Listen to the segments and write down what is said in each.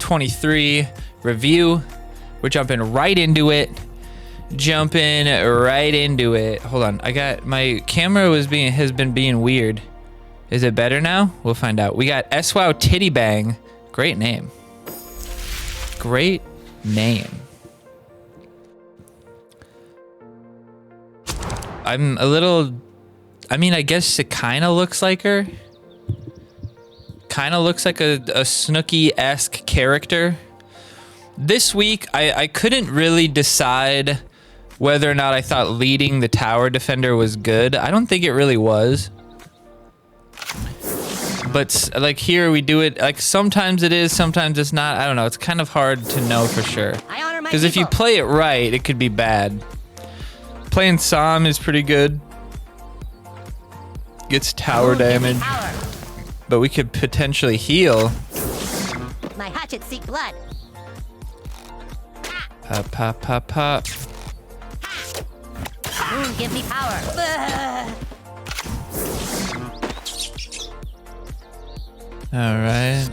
2023 review. We're jumping right into it. Hold on, my camera has been being weird. Is it better now? We'll find out. We got SWOW Titty Bang. Great name. Great name. I'm a little, I guess it kind of looks like her. Kind of looks like a Snooki-esque character. This week, I couldn't really decide whether or not I thought leading the tower defender was good. I don't think it really was. But like here we do it, like sometimes it is, sometimes it's not. I don't know, it's kind of hard to know for sure. Because if you play it right, it could be bad. Playing Sam is pretty good. Gets tower damage. But we could potentially heal. My hatchet seek blood. Pop, pop, pop, pop. Moon, give me power. Alright.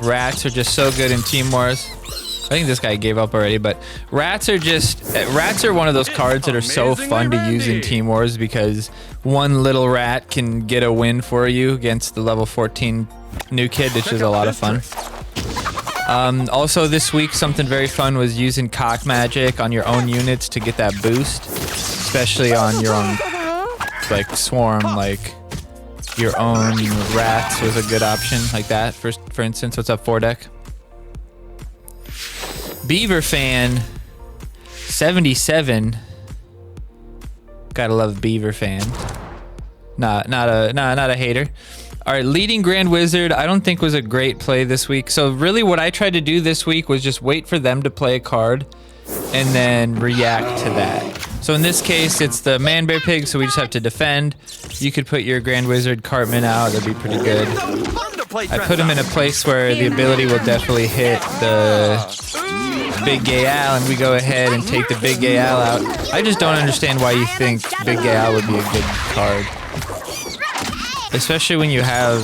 Rats are just so good in Team Wars. I think this guy gave up already, but rats are one of those cards that are so fun to use in Team Wars because one little rat can get a win for you against the level 14 new kid, which is a lot of fun. Also this week, something very fun was using cock magic on your own units to get that boost, especially on your own, like, swarm, like your own rats was a good option like that. For instance, what's up, Foredeck? Beaver fan 77. Gotta love Beaver fan. Not a hater. All right, leading Grand Wizard, I don't think was a great play this week. So really what I tried to do this week was just wait for them to play a card and then react to that. So in this case, it's the Man Bear Pig, so we just have to defend. You could put your Grand Wizard Cartman out, that'd be pretty good. I put him in a place where the ability will definitely hit the Big Gay Al, and we go ahead and take the Big Gay Al out. I just don't understand why you think Big Gay Al would be a good card. Especially when you have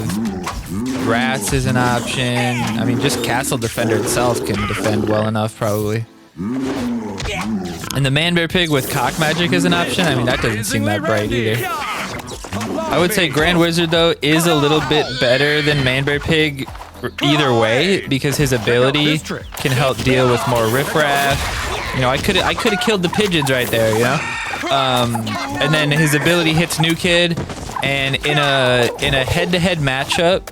rats as an option. I mean, just Castle Defender itself can defend well enough, probably. And the Man Bear Pig with Cock Magic as an option, I mean, that doesn't seem that bright either. I would say Grand Wizard, though, is a little bit better than Man Bear Pig either way, because his ability can help deal with more riffraff. You know, I could have killed the pigeons right there, you know? And then his ability hits New Kid, and in a head-to-head matchup,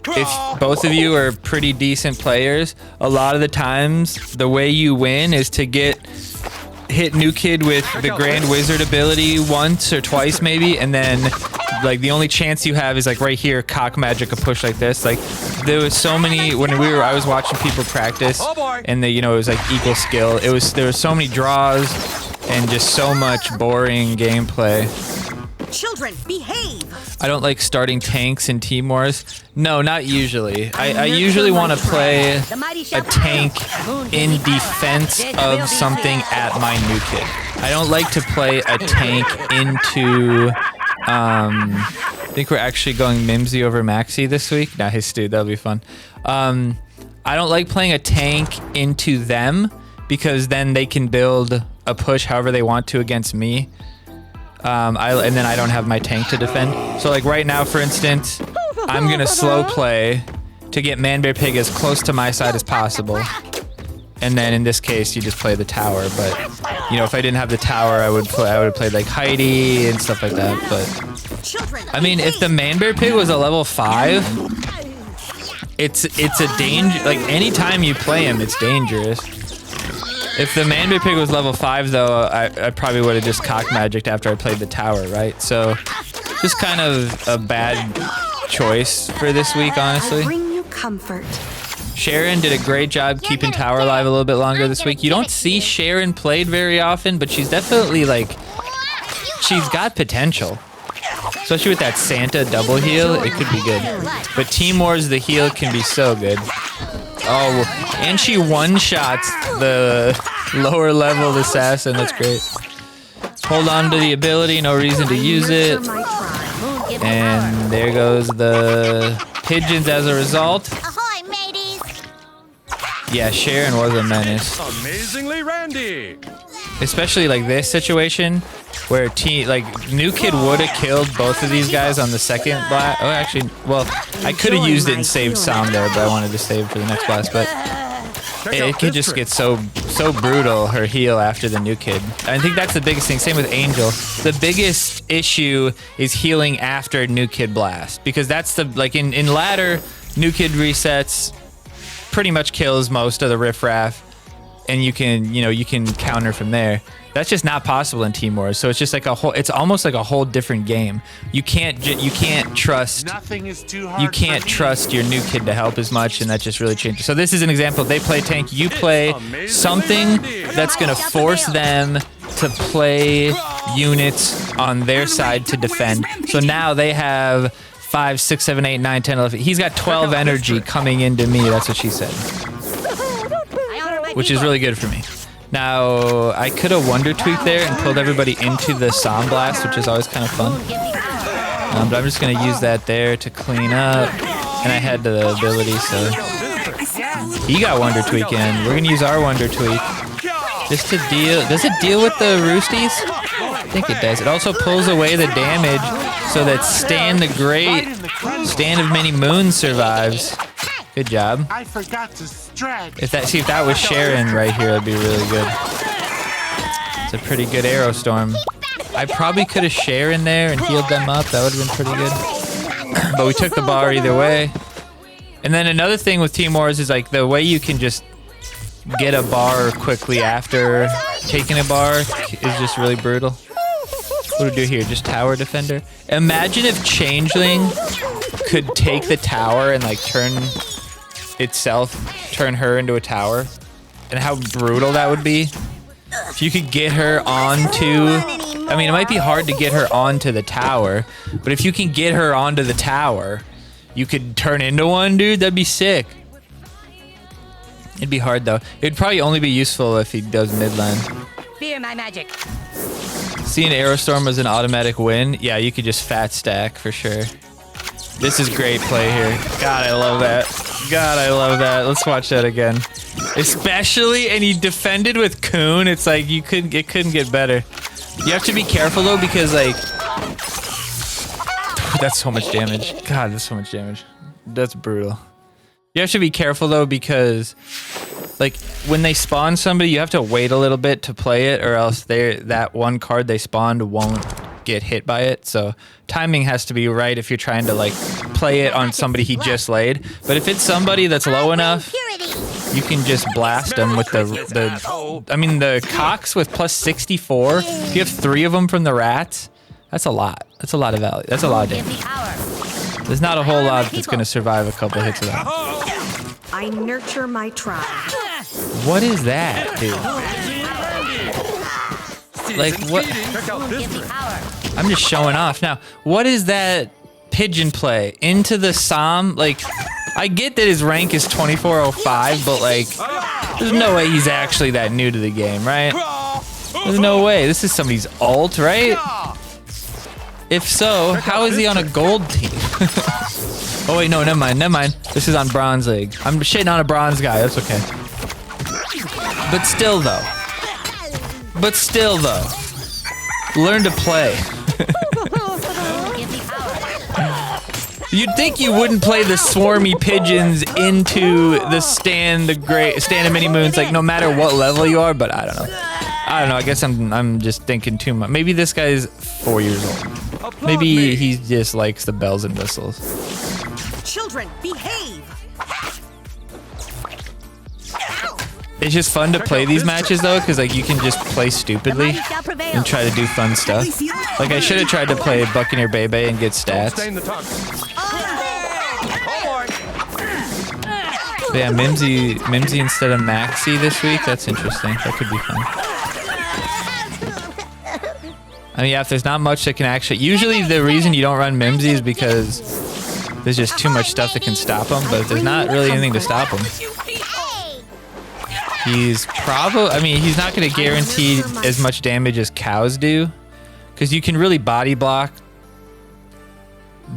if both of you are pretty decent players, a lot of the times the way you win is to hit New Kid with the Grand Wizard ability once or twice maybe, and then like the only chance you have is like right here, Cock Magic a push like this. Like there was so many I was watching people practice, and it was like equal skill. There were so many draws and just so much boring gameplay. Children, behave. I don't like starting tanks in Team Wars. No, not usually. I usually want to play a tank in defense of something at my New Kid. I don't like to play a tank into... I think we're actually going Mimsy over Maxi this week. Nice, dude. That'll be fun. I don't like playing a tank into them because then they can build a push however they want to against me. And then I don't have my tank to defend. So like right now, for instance, I'm gonna slow play to get Man Bear Pig as close to my side as possible. And then in this case, you just play the tower. But if I didn't have the tower, I would have played like Heidi and stuff like that. But I mean, if the Man Bear Pig was a level 5, it's a danger. Like anytime you play him, it's dangerous. If the Man Bear Pig was level 5, though, I probably would have just Cock Magicked after I played the tower, right? So, just kind of a bad choice for this week, honestly. I bring you comfort. Sharon did a great job keeping tower alive a little bit longer this week. You don't see Sharon played very often, but she's definitely, like, she's got potential. Especially with that Santa double heal, it could be good. But Team Wars, the heal can be so good. Oh, and she one-shots the lower level assassin. That's great. Hold on to the ability, no reason to use it. And there goes the pigeons as a result. Ahoy, mateys! Yeah, Sharon was a menace. Amazingly Randy. Especially like this situation where New Kid would have killed both of these guys on the second blast. Oh, actually, well, I could have used it and saved Sam there, but I wanted to save for the next blast. But it could just get so brutal, her heal after the New Kid. I think that's the biggest thing. Same with Angel. The biggest issue is healing after New Kid blast, because that's the in ladder, New Kid resets, pretty much kills most of the riffraff, and you can counter from there. That's just not possible in Team Wars. So it's just like it's almost like a whole different game. You can't trust. Nothing is too hard. You can't trust your New Kid to help as much, and that just really changes. So this is an example. They play tank. You play something that's gonna force them to play units on their side to defend. So now they have 5, 6, 7, 8, 9, 10, 11. He's got 12 energy coming into me. That's what she said. Which is really good for me. Now, I could have Wonder Tweaked there and pulled everybody into the Psalm Blast, which is always kind of fun. But I'm just going to use that there to clean up. And I had the ability, so... He got Wonder Tweak in. We're going to use our Wonder Tweak. Just to deal... Does it deal with the Roosties? I think it does. It also pulls away the damage so that Stan the Great, Stan of Many Moons survives. Good job. I forgot to stretch. If that was Sharon right here, that'd be really good. It's a pretty good arrow storm. I probably could have Sharon there and healed them up. That would have been pretty good. But we took the bar either way. And then another thing with Team Wars is like the way you can just get a bar quickly after taking a bar is just really brutal. What do we do here? Just tower defender? Imagine if Changeling could take the tower and like turn her into a tower, and how brutal that would be. If you could get her onto, I mean, it might be hard to get her onto the tower, but if you can get her onto the tower, you could turn into one, dude. That'd be sick. It'd be hard though. It'd probably only be useful if he does mid lane. Fear my magic. Seeing Aerostorm as an automatic win, yeah, you could just fat stack for sure. This is great play here. God, I love that. God, I love that. Let's watch that again. Especially, and he defended with Coon. It's like it couldn't get better. You have to be careful though, because like that's so much damage. God, that's so much damage. That's brutal. You have to be careful though, because like when they spawn somebody, you have to wait a little bit to play it, or else that one card they spawned won't get hit by it. So timing has to be right if you're trying to like play it on somebody he just laid. But if it's somebody that's low enough, you can just blast them with the cocks with plus 64. If you have 3 of them from the rats, that's a lot. That's a lot of value. That's a lot of damage. There's not a whole lot that's going to survive a couple hits of that. I nurture my tribe. What is that, dude? Like, what? I'm just showing off. Now, what is that pigeon play? Into the Psalm? Like, I get that his rank is 2405, but like, there's no way he's actually that new to the game, right? There's no way. This is somebody's ult, right? If so, how is he on a gold team? Oh wait, no, never mind. This is on Bronze League. I'm shitting on a bronze guy, that's okay. But still though, learn to play. You'd think you wouldn't play the swarmy pigeons into the stand of many moons, like no matter what level you are, but I don't know. I guess I'm just thinking too much. Maybe this guy's 4 years old. Maybe he just likes the bells and whistles. Children, behave. It's just fun to play these matches though, because like you can just play stupidly and try to do fun stuff. Like I should have tried to play Buccaneer Bebe and get stats. But yeah, Mimsy instead of Maxi this week. That's interesting. That could be fun. I mean, yeah, if there's not much that can actually... Usually the reason you don't run Mimsy is because there's just too much stuff that can stop him, but there's not really anything to stop him. He's probably... I mean, he's not going to guarantee as much damage as cows do, because you can really body block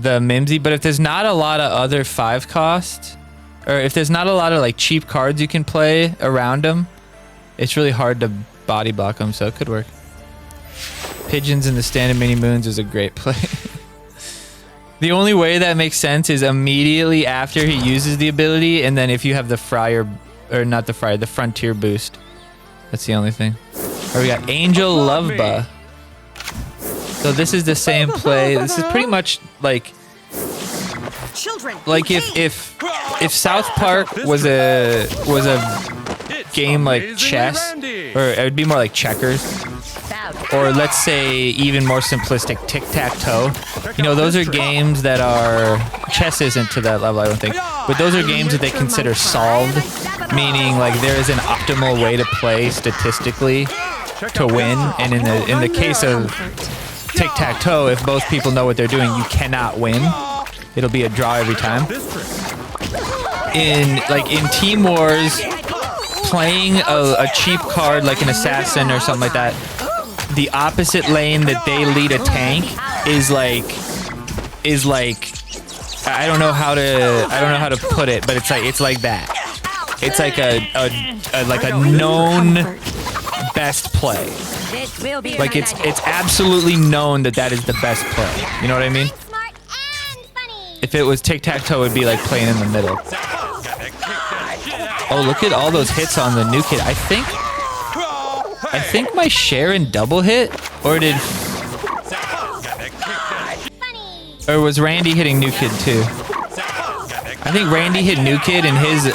the Mimsy, but if there's not a lot of other 5 cost, or if there's not a lot of like cheap cards you can play around them, it's really hard to body block them, so it could work. Pigeons in the standard mini moons is a great play. The only way that makes sense is immediately after he uses the ability, and then if you have the Friar, or not the Friar, the Frontier boost. That's the only thing. Or we got Angel Loveba. So this is the same play. This is pretty much like Children, if South Park was a game like chess, or it would be more like checkers, or let's say even more simplistic tic-tac-toe. You know, those are games that are, chess isn't to that level, I don't think, but those are games that they consider solved, meaning like there is an optimal way to play statistically to win. And in the case of tic-tac-toe, if both people know what they're doing, you cannot win. It'll be a draw every time. In Team Wars, playing a cheap card like an assassin or something like that, the opposite lane that they lead a tank is like I don't know how to put it, but it's like that. It's like a known best play. Like it's absolutely known that is the best play. You know what I mean? If it was tic-tac-toe, it'd be like playing in the middle. Oh, look at all those hits on the new kid. I think my Sharon double hit, or was Randy hitting new kid too? I think Randy hit new kid, and his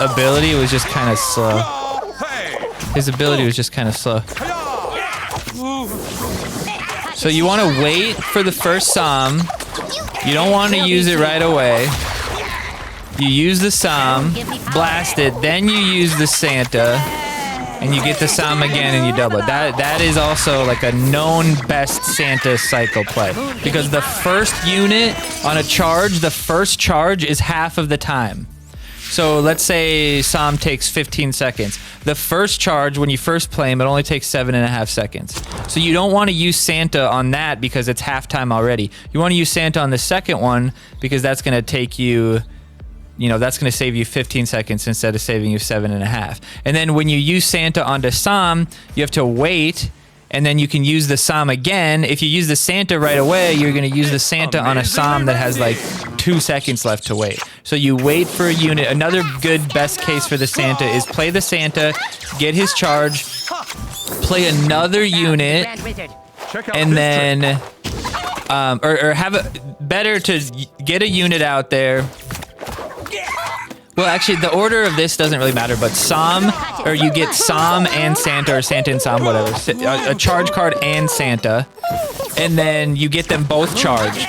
ability was just kind of slow. His ability was just kind of slow. So you want to wait for the first Psalm. You don't want to use it right away. You use the Psalm, blast it, then you use the Santa, and you get the Psalm again and you double it. That is also like a known best Santa cycle play. Because the first unit on a charge, the first charge is half of the time. So let's say Psalm takes 15 seconds. The first charge, when you first play him, it only takes 7.5 seconds. So you don't want to use Santa on that because it's halftime already. You want to use Santa on the second one because that's going to take you, that's going to save you 15 seconds instead of saving you 7.5. And then when you use Santa onto Psalm, you have to wait, and then you can use the Psalm again. If you use the Santa right away, you're going to use the Santa on a Psalm that has like 2 seconds left to wait. So you wait for a unit. Another good best case for the Santa is play the Santa, get his charge, play another unit, and then or have a better to get a unit out there. Well, actually, the order of this doesn't really matter, but Psalm, or you get Psalm and Santa, or Santa and Psalm, whatever. A charge card and Santa, and then you get them both charged.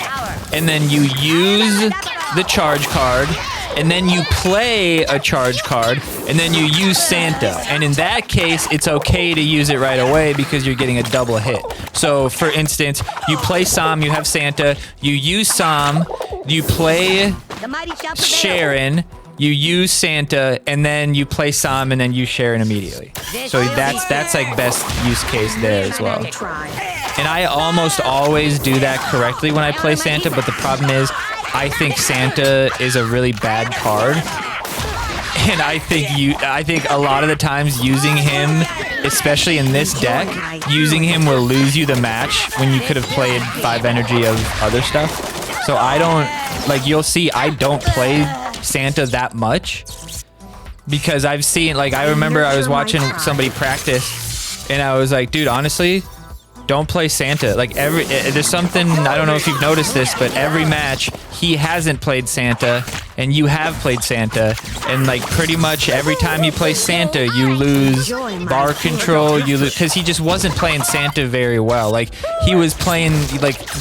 And then you use the charge card, and then you play a charge card, and then you use Santa. And in that case, it's okay to use it right away because you're getting a double hit. So, for instance, you play Psalm, you have Santa, you use Psalm, you play Sharon, you use Santa, and then you play Psalm, and then you Sharon immediately. So that's like best use case there as well. And I almost always do that correctly when I play Santa, but the problem is I think Santa is a really bad card. And I think a lot of the times using him, especially in this deck, using him will lose you the match when you could have played 5 energy of other stuff. So I don't, you'll see I don't play Santa that much because I've seen, I remember I was watching somebody practice and I was like, dude, honestly, don't play Santa. There's something, I don't know if you've noticed this, but every match he hasn't played Santa and you have played Santa, and pretty much every time you play Santa you lose bar control, you lose, because he just wasn't playing Santa very well. He was playing,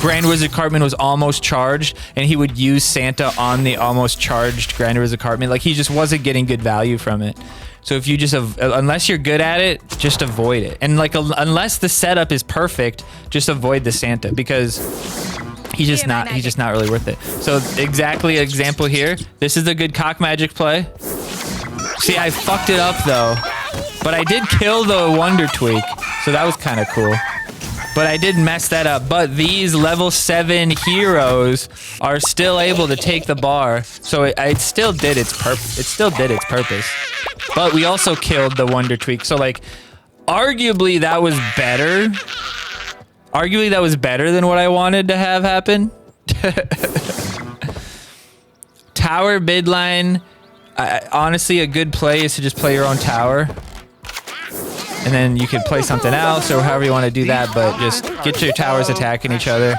Grand Wizard Cartman was almost charged and he would use Santa on the almost charged Grand Wizard Cartman. He just wasn't getting good value from it. So if you just, unless you're good at it, just avoid it. And unless the setup is perfect, just avoid the Santa because he's just not really worth it. So exactly example here. This is a good cock magic play. See, I fucked it up though, but I did kill the Wonder Tweak, so that was kind of cool. But I did mess that up. But these level 7 heroes are still able to take the bar. So it still did its purpose. It still did its purpose. But we also killed the Wonder Tweak. So like, arguably that was better. Arguably that was better than what I wanted to have happen. Tower midline. Honestly, a good play is to just play your own tower. And then you could play something else or however you want to do that, but just get your towers attacking each other.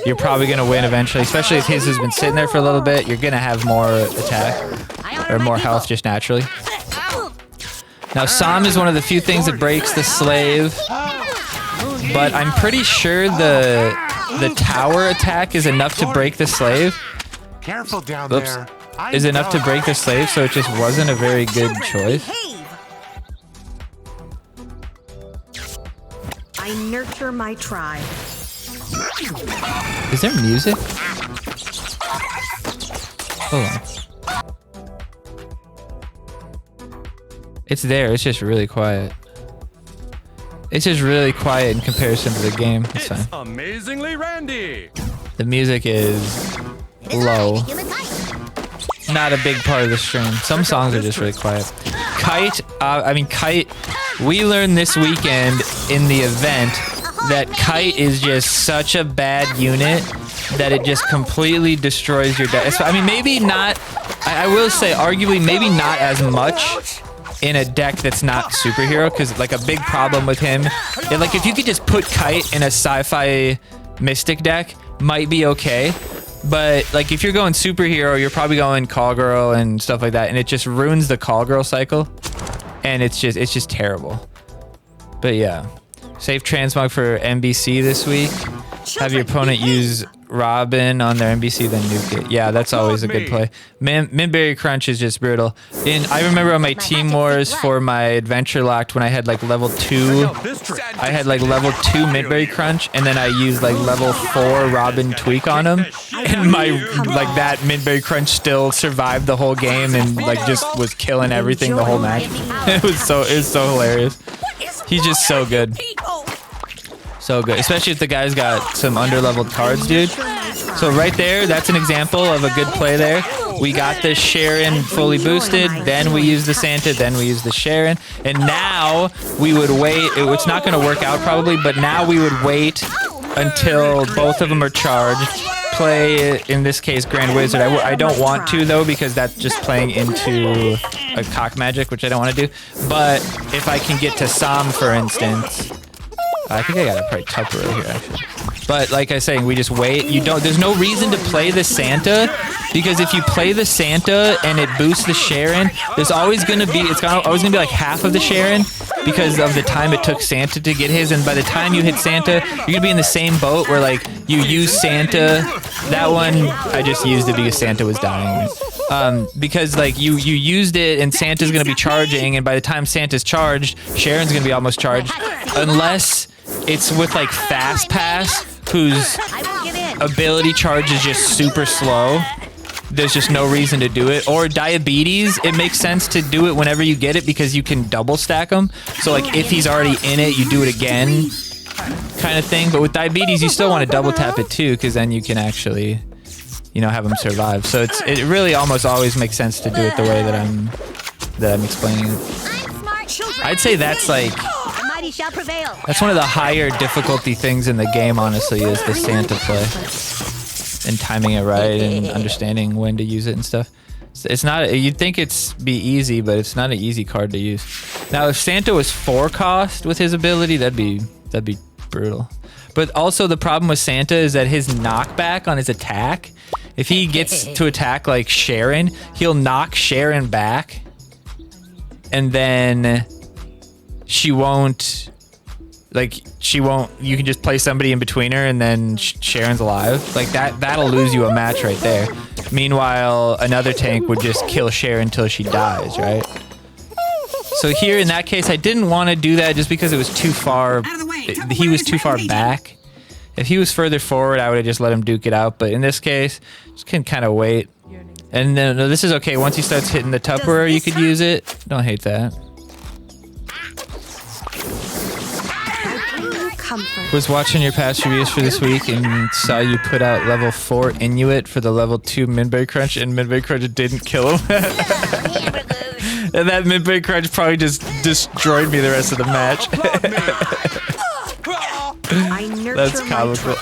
You're probably going to win eventually, especially if his has been sitting there for a little bit. You're going to have more attack or more health just naturally. Now, Sam is one of the few things that breaks the slave, but I'm pretty sure the tower attack is enough to break the slave. Careful down there. Is enough to break the slave, so it just wasn't a very good choice. I nurture my tribe. Is there music? Hold on. It's there. It's just really quiet. It's just really quiet in comparison to the game. It's fine. Amazingly Randy. The music is low. Not a big part of the stream. Some songs are just really quiet. Kite, Kite, we learned this weekend in the event that Kite is just such a bad unit that it just completely destroys your deck. I mean, maybe not, I will say arguably maybe not as much in a deck that's not superhero, because like a big problem with him, like if you could just put Kite in a sci-fi mystic deck, might be okay. But like if you're going superhero, you're probably going call girl and stuff like that, and it just ruins the call girl cycle, and it's just terrible. But yeah, save transmog for NBC this week. Have your opponent use Robin on their NBC, then nuke it. Yeah, that's always a good play. Midberry Crunch is just brutal. I remember on my Team Wars for my Adventure Locked when I had like level 2, I had like level 2 Midberry Crunch, and then I used like level 4 Robin Tweak on him, and my like that Midberry Crunch still survived the whole game and like just was killing everything the whole match. It was so hilarious. He's just so good. So good, especially if the guy's got some under-leveled cards, dude. So right there, that's an example of a good play there. We got the Sharon fully boosted, then we use the Santa, then we use the Sharon, and now we would wait. It's not going to work out probably, but now we would wait until both of them are charged. Play, in this case, Grand Wizard. I don't want to, though, because that's just playing into a cock magic, which I don't want to do. But if I can get to Sam, for instance... I think I got a probably Tupper right here, actually. But like I was saying, we just wait. There's no reason to play the Santa, because if you play the Santa and it boosts the Sharon, there's always gonna be, it's always gonna be like half of the Sharon because of the time it took Santa to get his. And by the time you hit Santa, you're gonna be in the same boat where like you use Santa. That one, I just used it because Santa was dying. Because like you used it and Santa's gonna be charging, and by the time Santa's charged, Sharon's gonna be almost charged, unless it's with like Fast Pass, whose ability charge is just super slow. There's just no reason to do it. Or Diabetes, it makes sense to do it whenever you get it because you can double stack them. So like if he's already in it, you do it again, kind of thing. But with Diabetes, you still want to double tap it too, because then you can actually, you know, have him survive. So it really almost always makes sense to do it the way that I'm explaining it. I'd say that's like, that's one of the higher difficulty things in the game, honestly, is the Santa play. And timing it right and understanding when to use it and stuff. It's not, you'd think it's be easy, but it's not an easy card to use. Now, if Santa was 4 cost with his ability, that'd be brutal. But also the problem with Santa is that his knockback on his attack, if he gets to attack like Sharon, he'll knock Sharon back, and then she won't, you can just play somebody in between her and then Sharon's alive. Like that'll lose you a match right there. Meanwhile, another tank would just kill Sharon until she dies, right? So here in that case, I didn't want to do that just because it was too far, he was too far back. If he was further forward, I would have just let him duke it out. But in this case, just can kind of wait. And then no, this is okay. Once he starts hitting the Tupperware, you could use it. Don't hate that. comfort. Was watching your past reviews for this week and saw you put out level 4 Inuit for the level 2 Midberry Crunch, and Midberry Crunch didn't kill him. And that Midberry Crunch probably just destroyed me the rest of the match. I nurture That's my comical.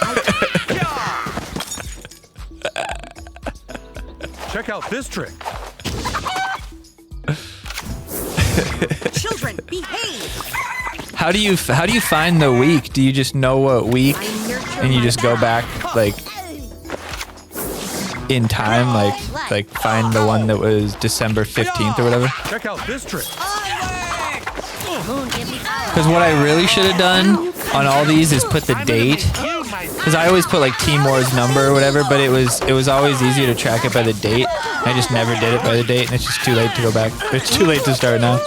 Check out this trick. Children, behave. How do you find the week? Do you just know what week and you just go back like in time, like find the one that was December 15th or whatever? Check out this trick. Because what I really should have done on all these is put the date. Because I always put like Timor's number or whatever, but it was always easier to track it by the date. I just never did it by the date, and it's just too late to go back. It's too late to start now.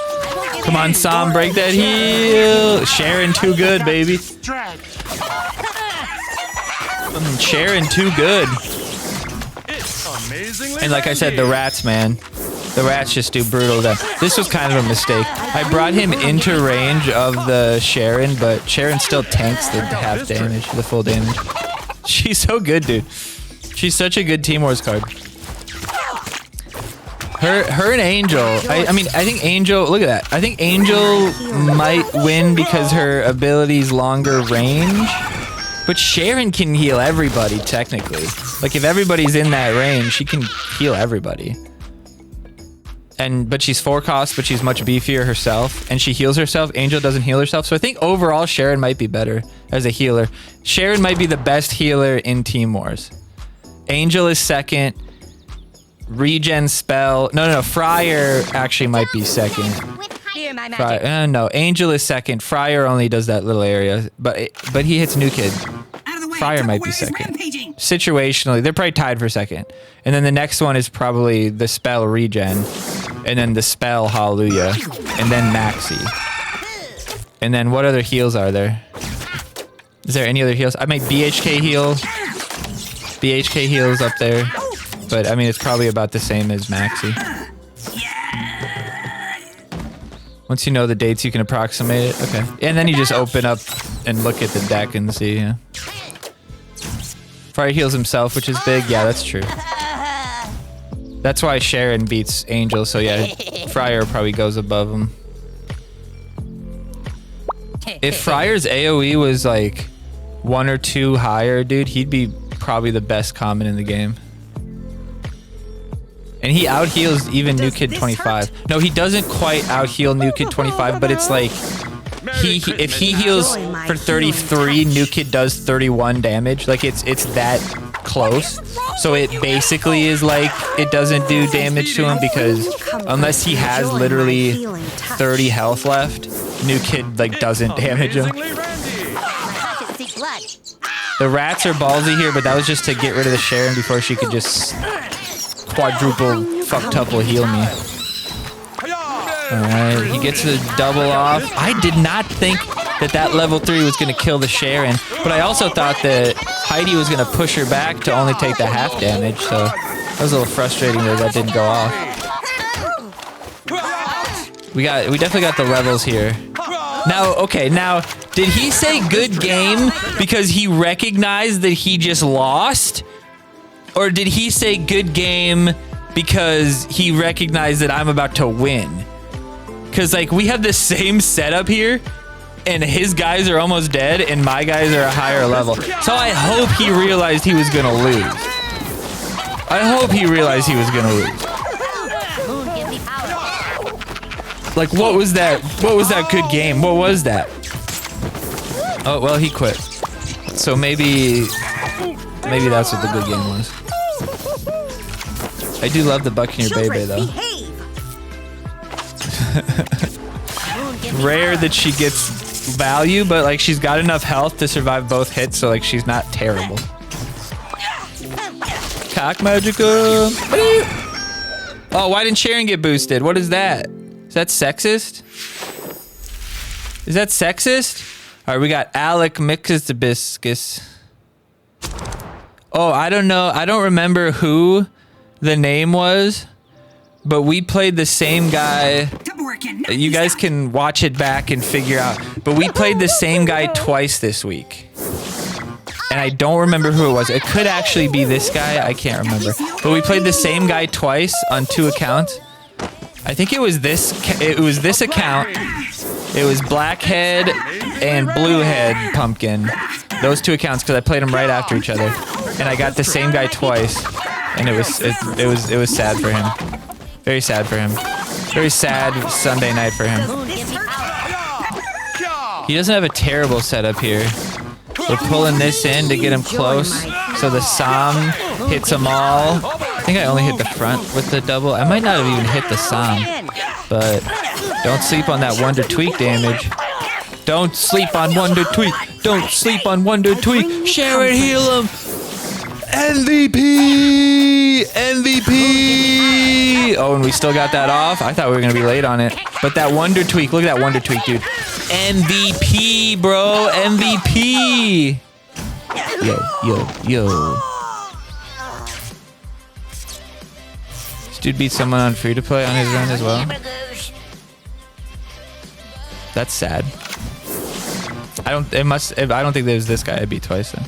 Come on, Sam, break that heel. Sharon, too good, baby. Sharon, too good. It's amazingly And like I said, the rats, man. The rats just do brutal to them. This was kind of a mistake. I brought him into range of the Sharon, but Sharon still tanks the half damage, the full damage. She's so good, dude. She's such a good Team Wars card. Her and Angel. I mean, I think Angel. Look at that. I think Angel might win because her ability's longer range. But Sharon can heal everybody technically. Like if everybody's in that range, she can heal everybody. But she's 4 costs, but she's much beefier herself, and she heals herself. Angel doesn't heal herself, so I think overall Sharon might be better as a healer. Sharon might be the best healer in Team Wars. Angel is second. Regen spell. No. Friar actually might be second. Friar, no, Angel is second. Friar only does that little area, but he hits New Kid. Friar might be second. Situationally, they're probably tied for second. And then the next one is probably the spell Regen, and then the spell Hallelujah, and then Maxi. And then what other heals are there? Is there any other heals? I might BHK heal. BHK heals up there. But I mean, it's probably about the same as Maxi. Once you know the dates, you can approximate it. Okay. And then you just open up and look at the deck and see. Yeah. Friar heals himself, which is big. Yeah, that's true. That's why Sharon beats Angel. So yeah, Friar probably goes above him. If Friar's AoE was like 1 or 2 higher, dude, he'd be probably the best common in the game. And he out heals even New Kid 25. No, he doesn't quite out heal New Kid 25, but it's like if he heals for 33, New Kid does 31 damage. Like it's that close. So it basically is like it doesn't do damage to him because unless he has literally 30 health left, New Kid like doesn't damage him. The rats are ballsy here, but that was just to get rid of the Sharon before she could just quadruple fucktuple heal me. Alright, he gets the double off. I did not think that level 3 was going to kill the Sharon, but I also thought that Heidi was going to push her back to only take the half damage, so that was a little frustrating that didn't go off. We definitely got the levels here. Now, okay, now, did he say good game because he recognized that he just lost? Or did he say good game because he recognized that I'm about to win? Because, like, we have the same setup here, and his guys are almost dead, and my guys are a higher level. So I hope he realized he was going to lose. I hope he realized he was going to lose. Like, what was that? What was that good game? What was that? Oh, well, he quit. So maybe that's what the good game was. I do love the Buccaneer Bebe, though. Rare that she gets value, but like she's got enough health to survive both hits, so like she's not terrible. Cock Magica. Oh, why didn't Sharon get boosted? What is that? Is that sexist? Is that sexist? All right, we got Alec Mixabiscus. Oh, I don't know. I don't remember who the name was, but we played the same guy You guys can watch it back and figure out. But we played the same guy twice this week. And I don't remember who it was. It could actually be this guy. I can't remember. But we played the same guy twice on 2 accounts. I think it was this account. It was Blackhead and Bluehead Pumpkin. Those 2 accounts because I played them right after each other. And I got the same guy twice. And it was sad for him. Very sad for him. Very sad Sunday night for him. He doesn't have a terrible setup here. We're pulling this in to get him close, so the Sam hits them all. I think I only hit the front with the double. I might not have even hit the Sam, but don't sleep on that Wonder Tweak damage. Don't sleep on Wonder Tweak. Don't sleep on Wonder Tweak. Share it, heal him. MVP! MVP! Oh, and we still got that off? I thought we were going to be late on it. But that Wonder Tweak, look at that Wonder Tweak, dude. MVP, bro. MVP! Yo. This dude beat someone on free to play on his run as well. That's sad. I don't think there's this guy I beat twice then.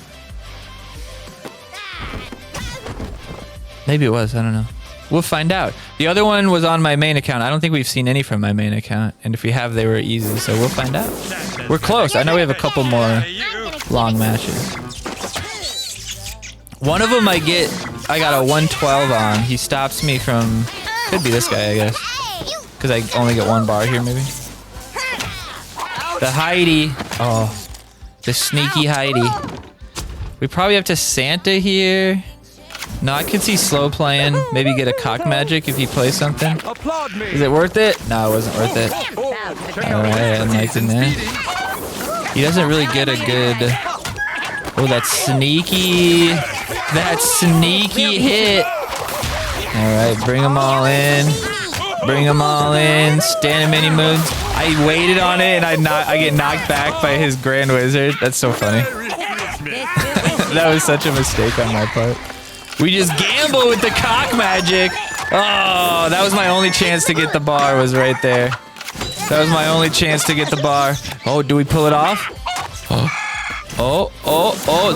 Maybe it was. I don't know. We'll find out. The other one was on my main account. I don't think we've seen any from my main account. And if we have, they were easy. So we'll find out. We're close. I know we have a couple more long matches. One of them I got a 112 on. He stops me from... Could be this guy, I guess. Because I only get 1 bar here, maybe. The Heidi. Oh. The sneaky Heidi. We probably have to Santa here. No, I can see slow playing. Maybe get a cock magic if he plays something. Is it worth it? No, it wasn't worth it. Alright, I'm liking that. He doesn't really get a good... Oh, that sneaky... That sneaky hit. Alright, bring them all in. Bring them all in. Standing mini moons. I waited on it and I get knocked back by his Grand Wizard. That's so funny. That was such a mistake on my part. We just gamble with the cock magic. Oh, that was my only chance to get the bar, was right there. That was my only chance to get the bar. Oh, do we pull it off? Oh,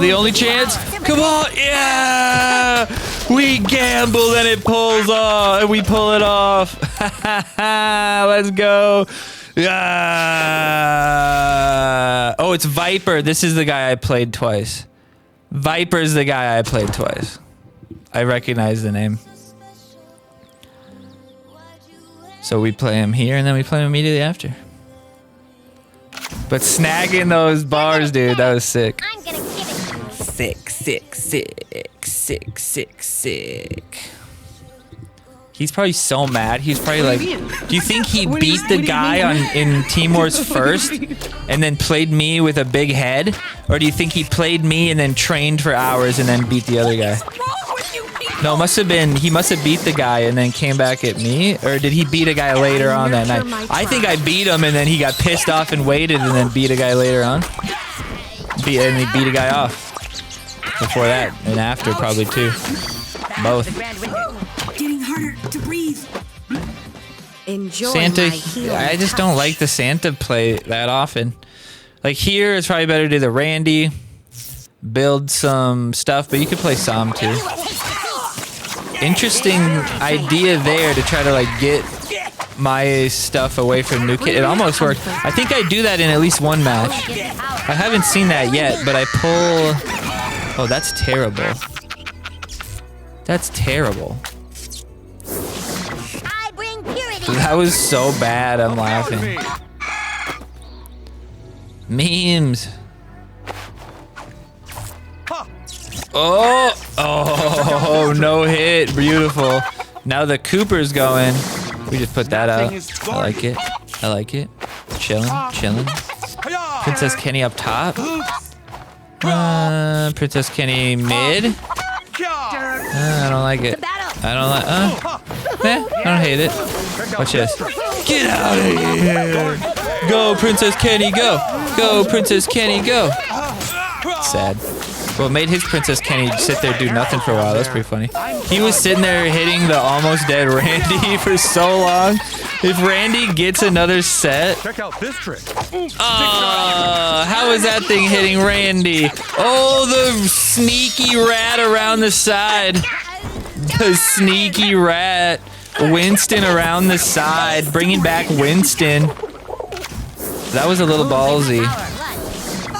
the only chance. Come on, yeah! We gamble and it pulls off, and we pull it off. Let's go. Yeah. Oh, it's Viper. This is the guy I played twice. Viper's the guy I played twice. I recognize the name. So we play him here and then we play him immediately after. But snagging those bars, dude, that was sick. Sick. He's probably so mad. He's probably like, do you think he beat the guy in Team Wars first and then played me with a big head? Or do you think he played me and then trained for hours and then beat the other guy? No, it must have been, he must have beat the guy and then came back at me. Or did he beat a guy later on that night? I think I beat him and then he got pissed off and waited and then beat a guy later on. And he beat a guy off. Before that and after probably too. Both. Getting harder to breathe. Enjoy Santa, my I just don't like the Santa play that often. Like here, it's probably better to do the Randy, build some stuff, but you could play Sam too. Interesting idea there to try to like get my stuff away from New Kid. It almost worked. I think I do that in at least one match. I haven't seen that yet, but I pull... Oh, that's terrible. That's terrible. That was so bad, I'm laughing. Memes. Oh, no hit. Beautiful. Now the Cooper's going. We just put that out. I like it. I like it. Chilling. Princess Kenny up top. Princess Kenny mid. I don't like it. I don't hate it. Watch this. Get out of here. Go, Princess Kenny, go. Go, Princess Kenny, go. Sad. Well, it made his Princess Kenny sit there do nothing for a while. That's pretty funny. He was sitting there hitting the almost dead Randy for so long. If Randy gets another set... Check out this trick. How is that thing hitting Randy? Oh, the sneaky rat around the side. The sneaky rat. Winston around the side. Bringing back Winston. That was a little ballsy.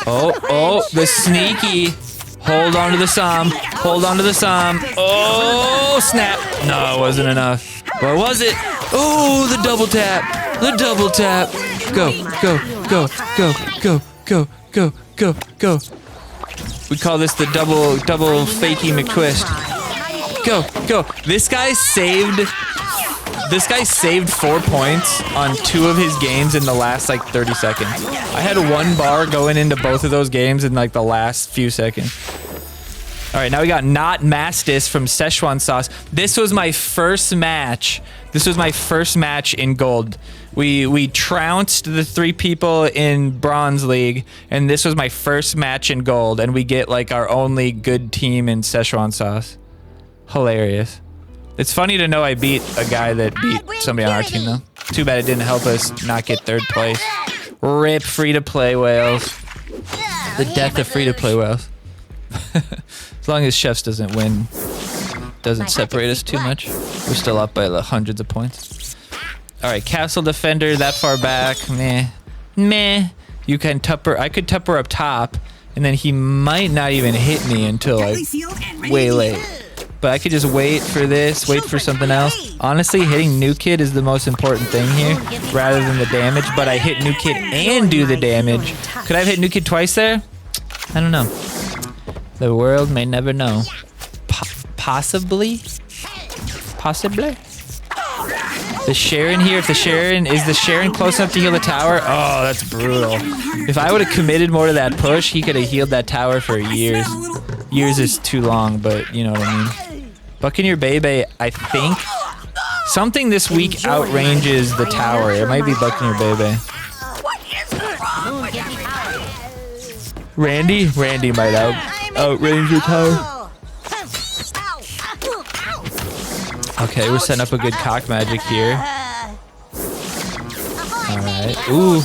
Oh, the sneaky. Hold on to the Psalm. Hold on to the Psalm. Oh, snap. No, it wasn't enough. Or was it? Oh, the double tap. The double tap. Go, go, go, go, go, go, go, go, go. We call this the double fakey McTwist. Go, go. This guy saved 4 points on 2 of his games in the last like 30 seconds. I had 1 bar going into both of those games in like the last few seconds. All right, now we got Not Mastis from Szechuan Sauce. This was my first match. This was my first match in gold. We trounced the 3 people in Bronze League, and this was my first match in gold, and we get like our only good team in Szechuan Sauce. Hilarious. It's funny to know I beat a guy that beat somebody on our team, though. Too bad it didn't help us not get 3rd place. Rip free-to-play whales. The death of free-to-play whales. As long as Chefs doesn't win, doesn't separate us too much. We're still up by the hundreds of points. All right, Castle Defender, that far back. Meh. Meh. You can tupper. I could tupper up top, and then he might not even hit me until like way late. But I could just wait for this, wait for something else. Honestly, hitting New Kid is the most important thing here, rather than the damage. But I hit New Kid and do the damage. Could I have hit New Kid twice there? I don't know. The world may never know. Possibly? Possibly? The Sharon here, if the Sharon, is the Sharon close enough to heal the tower? Oh, that's brutal. If I would have committed more to that push, he could have healed that tower for years. Years is too long, but you know what I mean. Buccaneer Bebe, I think something this week outranges the tower. It might be Buccaneer Bebe. Randy might outrange the tower. Okay, we're setting up a good cock magic here. All right. Ooh,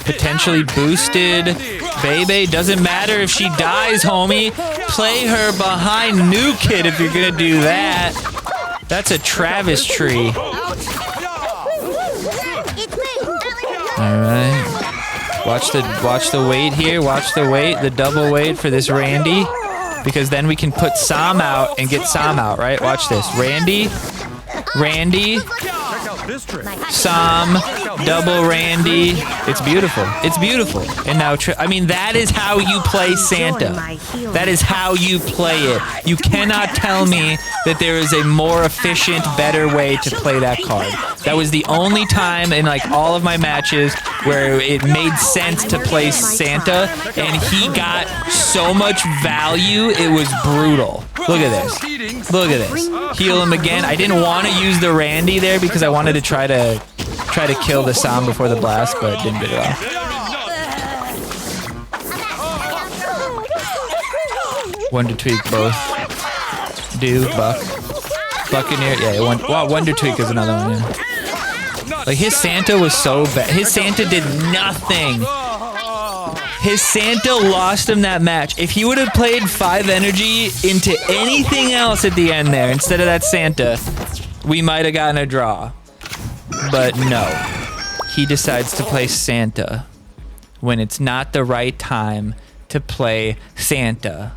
potentially boosted. Bebe, doesn't matter if she dies, homie. Play her behind New Kid if you're gonna do that. That's a Travis tree. All right. Watch the wait here. Watch the wait, the double wait for this Randy, because then we can put Sam out and get Sam out. Right? Watch this. Randy. Sam, double Randy. It's beautiful. It's beautiful. And now, I mean, that is how you play Santa. That is how you play it. You cannot tell me that there is a more efficient, better way to play that card. That was the only time in like all of my matches where it made sense to play Santa, and he got so much value, it was brutal. Look at this. Look at this. Heal him again. I didn't want to use the Randy there because I wanted to try to kill the Sam before the blast, but didn't get it off. Wonder Tweak both. Buccaneer. Yeah, Wonder Tweak is another one, yeah. Like, his Santa was so bad. His Santa did nothing. His Santa lost him that match. If he would have played 5 energy into anything else at the end there, instead of that Santa, we might have gotten a draw. But no. He decides to play Santa when it's not the right time to play Santa.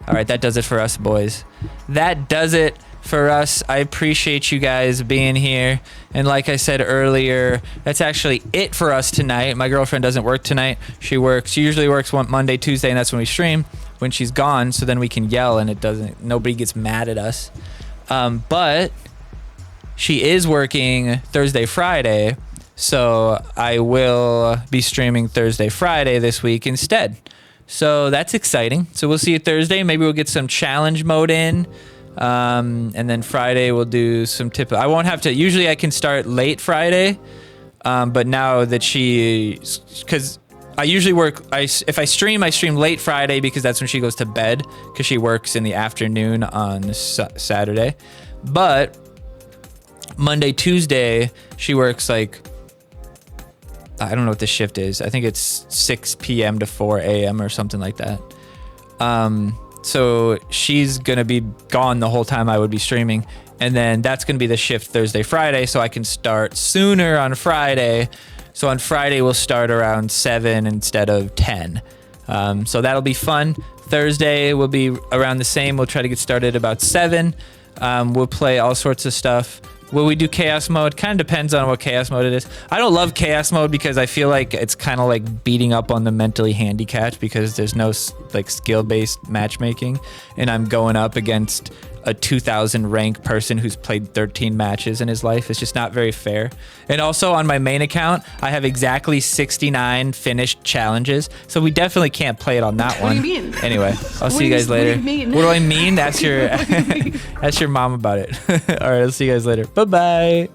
All right, that does it for us, boys. That does it for us. I appreciate you guys being here. And like I said earlier, that's actually it for us tonight. My girlfriend doesn't work tonight. She usually works Monday, Tuesday, and that's when we stream. When she's gone, so then we can yell and nobody gets mad at us. But she is working Thursday, Friday, so I will be streaming Thursday, Friday this week instead. So that's exciting. So we'll see you Thursday. Maybe we'll get some challenge mode in. And then Friday we'll do some tip. I won't have to. Usually I can start late Friday, but now that because I usually work. If I stream late Friday because that's when she goes to bed because she works in the afternoon on Saturday. But Monday, Tuesday, she works like, I don't know what the shift is. I think it's 6 p.m. to 4 a.m. or something like that. So she's going to be gone the whole time I would be streaming. And then that's going to be the shift Thursday, Friday. So I can start sooner on Friday. So on Friday, we'll start around 7 instead of 10. So that'll be fun. Thursday will be around the same. We'll try to get started about 7. We'll play all sorts of stuff. Will we do chaos mode? Kind of depends on what chaos mode it is. I don't love chaos mode because I feel like it's kind of like beating up on the mentally handicapped because there's no like skill-based matchmaking, and I'm going up against a 2,000 rank person who's played 13 matches in his life. It's just not very fair. And also on my main account, I have exactly 69 finished challenges, so we definitely can't play it on that one. What do you mean? Anyway, I'll see you guys later. What do you mean? What do I mean? That's your that's your mom about it. All right, I'll see you guys later. Bye-bye.